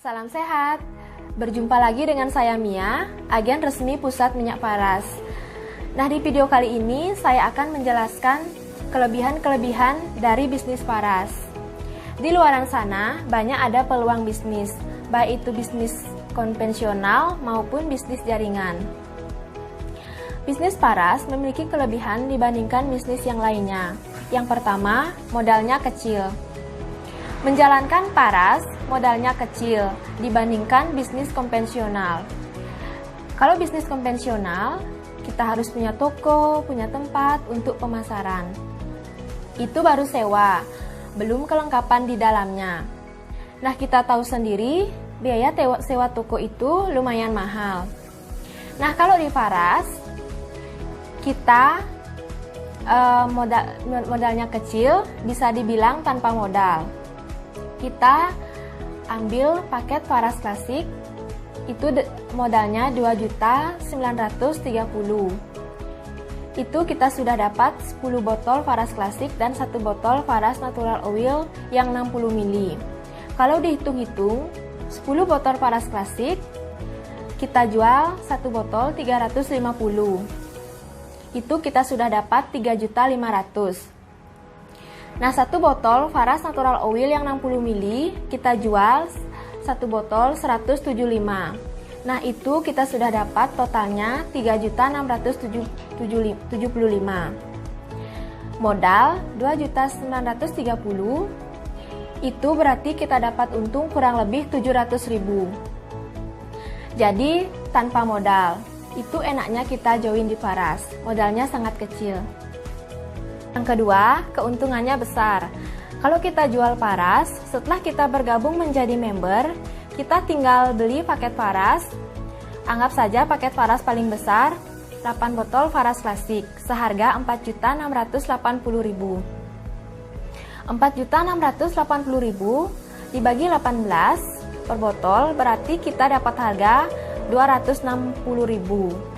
Salam sehat. Berjumpa lagi dengan saya Mia, agen resmi Pusat Minyak Paras. Nah, di video kali ini saya akan menjelaskan kelebihan-kelebihan dari bisnis paras. Di luaran sana banyak ada peluang bisnis, baik itu bisnis konvensional maupun bisnis jaringan. Bisnis paras memiliki kelebihan dibandingkan bisnis yang lainnya. Yang pertama, modalnya kecil. Menjalankan paras, modalnya kecil dibandingkan bisnis konvensional. Kalau bisnis konvensional, kita harus punya toko, punya tempat untuk pemasaran. Itu baru sewa, belum kelengkapan di dalamnya. Nah, kita tahu sendiri, biaya sewa toko itu lumayan mahal. Nah, kalau di paras, kita modalnya kecil, bisa dibilang tanpa modal. Kita ambil paket paras klasik, itu modalnya 2.930.000. Itu kita sudah dapat 10 botol paras klasik dan 1 botol paras natural oil yang 60 ml. Kalau dihitung-hitung, 10 botol paras klasik kita jual 1 botol 350. Itu kita sudah dapat 3.500.000. Nah, 1 botol paras natural oil yang 60 ml kita jual 1 botol 175. Nah, itu kita sudah dapat totalnya 3.675. Modal 2.930. Itu berarti kita dapat untung kurang lebih 700.000. Jadi, tanpa modal. Itu enaknya kita join di paras, modalnya sangat kecil. Yang kedua, keuntungannya besar. Kalau kita jual paras, setelah kita bergabung menjadi member, kita tinggal beli paket paras. Anggap saja paket paras paling besar, 8 botol paras klasik, seharga 4.680.000. 4.680.000 dibagi 18 per botol, berarti kita dapat harga 260.000.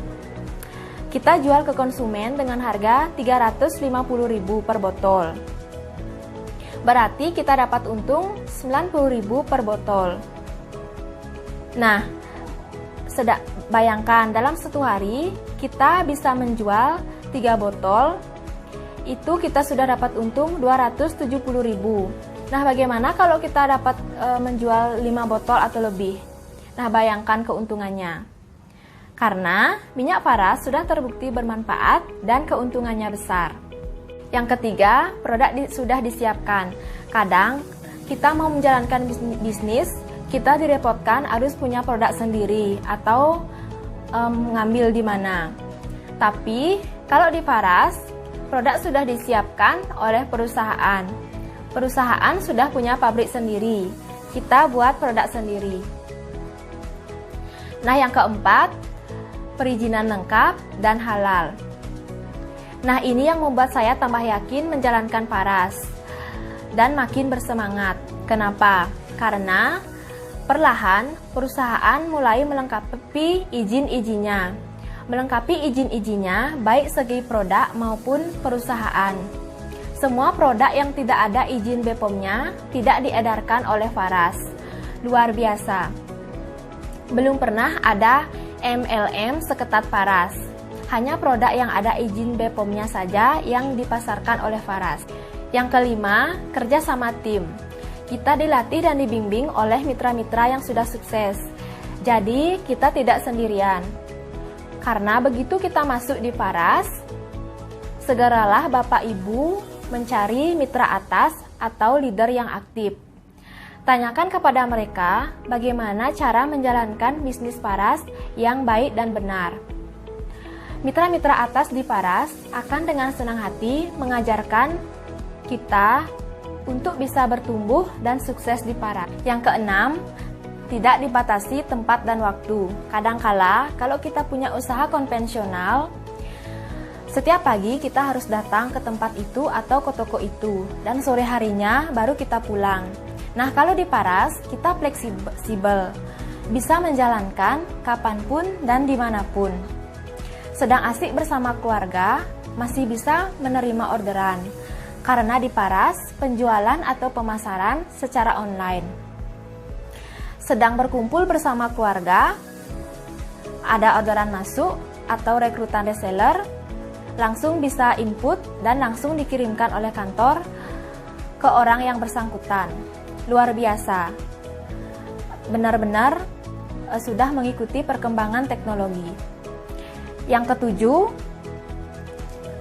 Kita jual ke konsumen dengan harga 350.000 per botol. Berarti kita dapat untung 90.000 per botol. Nah, bayangkan dalam 1 hari kita bisa menjual 3 botol. Itu kita sudah dapat untung 270.000. Nah, bagaimana kalau kita dapat menjual 5 botol atau lebih? Nah, bayangkan keuntungannya. Karena minyak paras sudah terbukti bermanfaat dan keuntungannya besar. Yang ketiga, produk sudah disiapkan. Kadang kita mau menjalankan bisnis, kita direpotkan harus punya produk sendiri atau ngambil di mana. Tapi kalau di paras, produk sudah disiapkan oleh perusahaan. Perusahaan sudah punya pabrik sendiri. Kita buat produk sendiri. Nah, yang keempat, perizinan lengkap dan halal. Nah, ini yang membuat saya tambah yakin menjalankan paras dan makin bersemangat. Kenapa? Karena perlahan perusahaan mulai melengkapi izin-izinnya. Melengkapi izin-izinnya baik segi produk maupun perusahaan. Semua produk yang tidak ada izin BPOM-nya tidak diedarkan oleh paras. Luar biasa. Belum pernah ada MLM seketat paras. Hanya produk yang ada izin BPOM-nya saja yang dipasarkan oleh paras. Yang kelima, kerja sama tim. Kita dilatih dan dibimbing oleh mitra-mitra yang sudah sukses. Jadi, kita tidak sendirian. Karena begitu kita masuk di paras, segeralah Bapak Ibu mencari mitra atas atau leader yang aktif. Tanyakan kepada mereka bagaimana cara menjalankan bisnis paras yang baik dan benar. Mitra-mitra atas di paras akan dengan senang hati mengajarkan kita untuk bisa bertumbuh dan sukses di paras. Yang keenam, tidak dibatasi tempat dan waktu. Kadangkala kalau kita punya usaha konvensional, setiap pagi kita harus datang ke tempat itu atau ke toko itu, dan sore harinya baru kita pulang. Nah, kalau di paras, kita fleksibel, bisa menjalankan kapanpun dan dimanapun. Sedang asik bersama keluarga, masih bisa menerima orderan. Karena di paras, penjualan atau pemasaran secara online. sedang berkumpul bersama keluarga, ada orderan masuk atau rekrutan reseller, langsung bisa input dan langsung dikirimkan oleh kantor ke orang yang bersangkutan. Luar biasa. Benar-benar sudah mengikuti perkembangan teknologi. Yang ketujuh,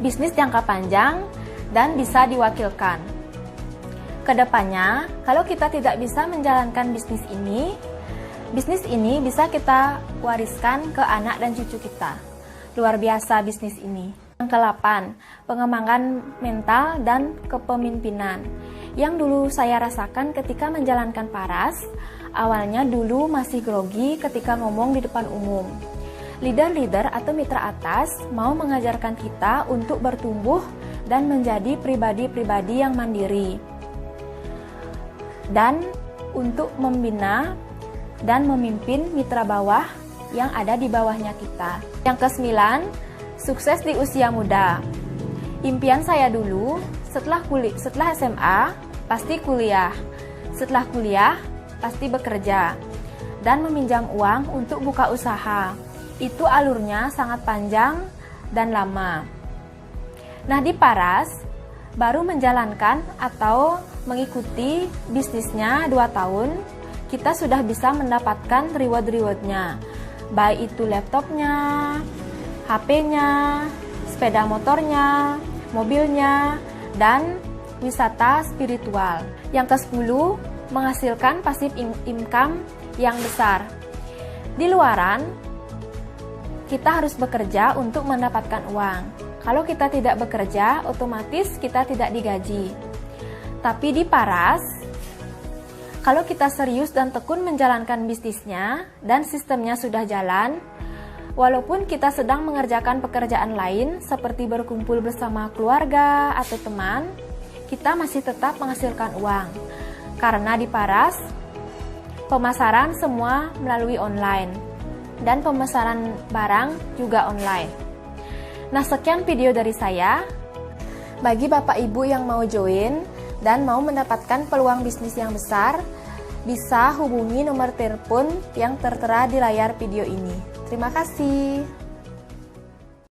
bisnis jangka panjang dan bisa diwakilkan. Kedepannya, kalau kita tidak bisa menjalankan bisnis ini bisa kita wariskan ke anak dan cucu kita. Luar biasa bisnis ini. Yang ke-8, pengembangan mental dan kepemimpinan. Yang dulu saya rasakan ketika menjalankan Paras, awalnya dulu masih grogi ketika ngomong di depan umum. Leader-leader atau mitra atas mau mengajarkan kita untuk bertumbuh dan menjadi pribadi-pribadi yang mandiri, dan untuk membina dan memimpin mitra bawah yang ada di bawahnya kita. Yang ke-9, sukses di usia muda. Impian saya dulu setelah SMA pasti kuliah, setelah kuliah pasti bekerja dan meminjam uang untuk buka usaha. Itu alurnya sangat panjang dan lama. Nah, di Paras baru menjalankan atau mengikuti bisnisnya 2 tahun, kita sudah bisa mendapatkan reward-rewardnya, baik itu laptopnya, HP-nya, sepeda motornya, mobilnya, dan wisata spiritual. Yang ke-10, menghasilkan passive income yang besar. Di luaran, kita harus bekerja untuk mendapatkan uang. Kalau kita tidak bekerja, otomatis kita tidak digaji. Tapi di Paras, kalau kita serius dan tekun menjalankan bisnisnya dan sistemnya sudah jalan, walaupun kita sedang mengerjakan pekerjaan lain seperti berkumpul bersama keluarga atau teman, kita masih tetap menghasilkan uang. Karena di Paras, pemasaran semua melalui online dan pemesanan barang juga online. Nah, sekian video dari saya. Bagi Bapak Ibu yang mau join dan mau mendapatkan peluang bisnis yang besar, bisa hubungi nomor telepon yang tertera di layar video ini. Terima kasih.